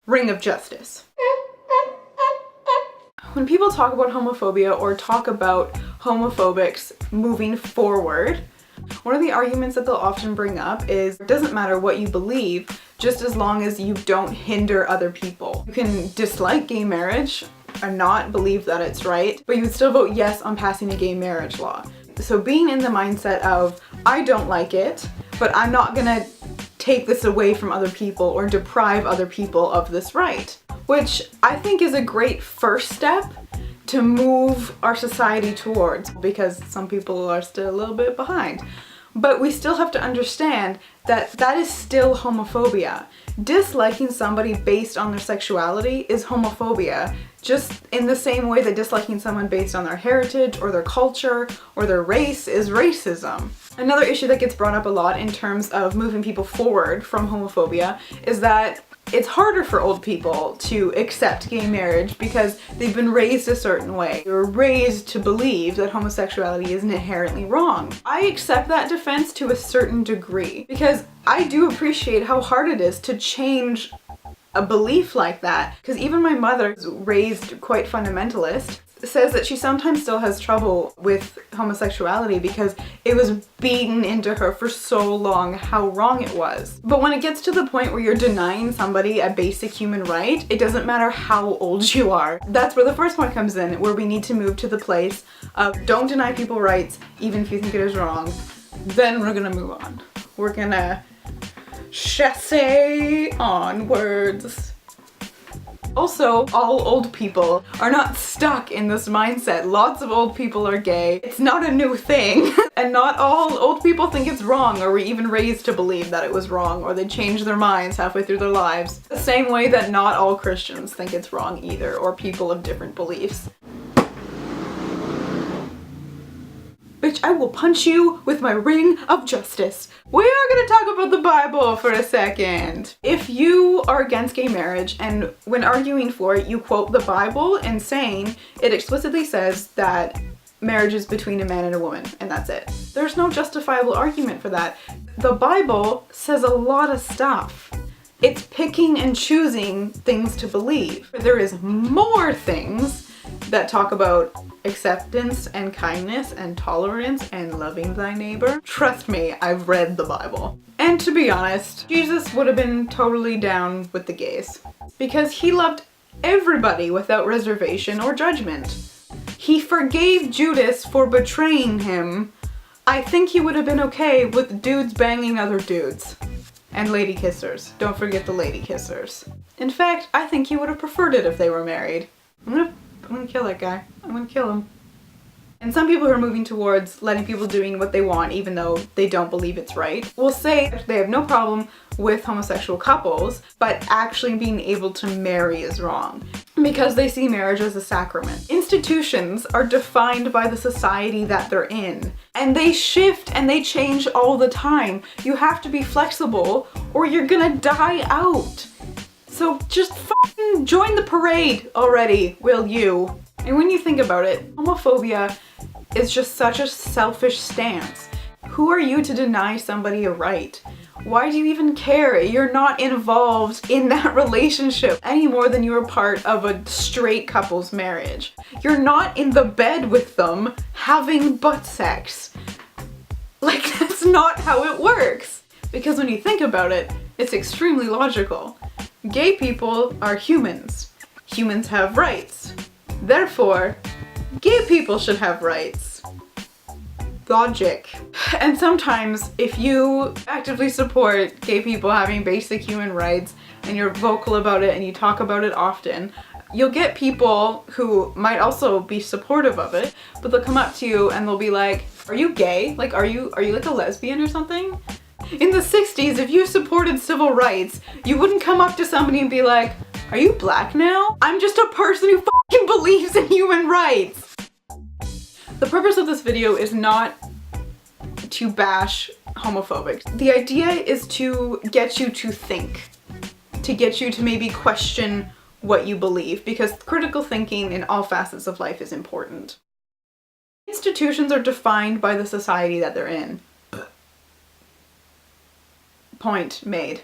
Ring of justice. When people talk about homophobia or talk about homophobics moving forward, one of the arguments that they'll often bring up is it doesn't matter what you believe, just as long as you don't hinder other people. You can dislike gay marriage and not believe that it's right, but you would still vote yes on passing a gay marriage law. So being in the mindset of, I don't like it, but I'm not gonna take this away from other people or deprive other people of this right, which I think is a great first step to move our society towards, because some people are still a little bit behind. But we still have to understand that that is still homophobia. Disliking somebody based on their sexuality is homophobia, just in the same way that disliking someone based on their heritage or their culture or their race is racism. Another issue that gets brought up a lot in terms of moving people forward from homophobia is that it's harder for old people to accept gay marriage because they've been raised a certain way. They were raised to believe that homosexuality is inherently wrong. I accept that defense to a certain degree because I do appreciate how hard it is to change a belief like that. Because even my mother, who's raised quite fundamentalist, says that she sometimes still has trouble with homosexuality because it was beaten into her for so long how wrong it was. But when it gets to the point where you're denying somebody a basic human right, it doesn't matter how old you are. That's where the first point comes in, where we need to move to the place of don't deny people rights even if you think it is wrong. Then we're gonna move on. We're gonna chasse onwards. Also, all old people are not stuck in this mindset. Lots of old people are gay. It's not a new thing. And not all old people think it's wrong or were even raised to believe that it was wrong, or they change their minds halfway through their lives. The same way that not all Christians think it's wrong either, or people of different beliefs. Bitch, I will punch you with my ring of justice. We are gonna talk about the Bible for a second. If you are against gay marriage and when arguing for it, you quote the Bible and saying it explicitly says that marriage is between a man and a woman, and that's it. There's no justifiable argument for that. The Bible says a lot of stuff. It's picking and choosing things to believe. There is more things that talk about acceptance and kindness and tolerance and loving thy neighbor. Trust me, I've read the Bible. And to be honest, Jesus would have been totally down with the gays because he loved everybody without reservation or judgment. He forgave Judas for betraying him. I think he would have been okay with dudes banging other dudes. And lady kissers. Don't forget the lady kissers. In fact, I think he would have preferred it if they were married. I'm gonna kill that guy. I'm gonna kill him. And some people who are moving towards letting people doing what they want even though they don't believe it's right will say that they have no problem with homosexual couples, but actually being able to marry is wrong because they see marriage as a sacrament. Institutions are defined by the society that they're in, and they shift and they change all the time. You have to be flexible or you're gonna die out. So just fucking join the parade already, will you? And when you think about it, homophobia is just such a selfish stance. Who are you to deny somebody a right? Why do you even care? You're not involved in that relationship any more than you're part of a straight couple's marriage. You're not in the bed with them having butt sex. Like, that's not how it works. Because when you think about it, it's extremely logical. Gay people are humans. Humans have rights. Therefore, gay people should have rights. Logic. And sometimes, if you actively support gay people having basic human rights and you're vocal about it and you talk about it often, you'll get people who might also be supportive of it, but they'll come up to you and they'll be like, are you gay? Like, are you like a lesbian or something? In the 60s, if you supported civil rights, you wouldn't come up to somebody and be like, are you black now? I'm just a person who fucking believes in human rights. The purpose of this video is not to bash homophobics. The idea is to get you to think, to get you to maybe question what you believe, because critical thinking in all facets of life is important. Institutions are defined by the society that they're in. Point made.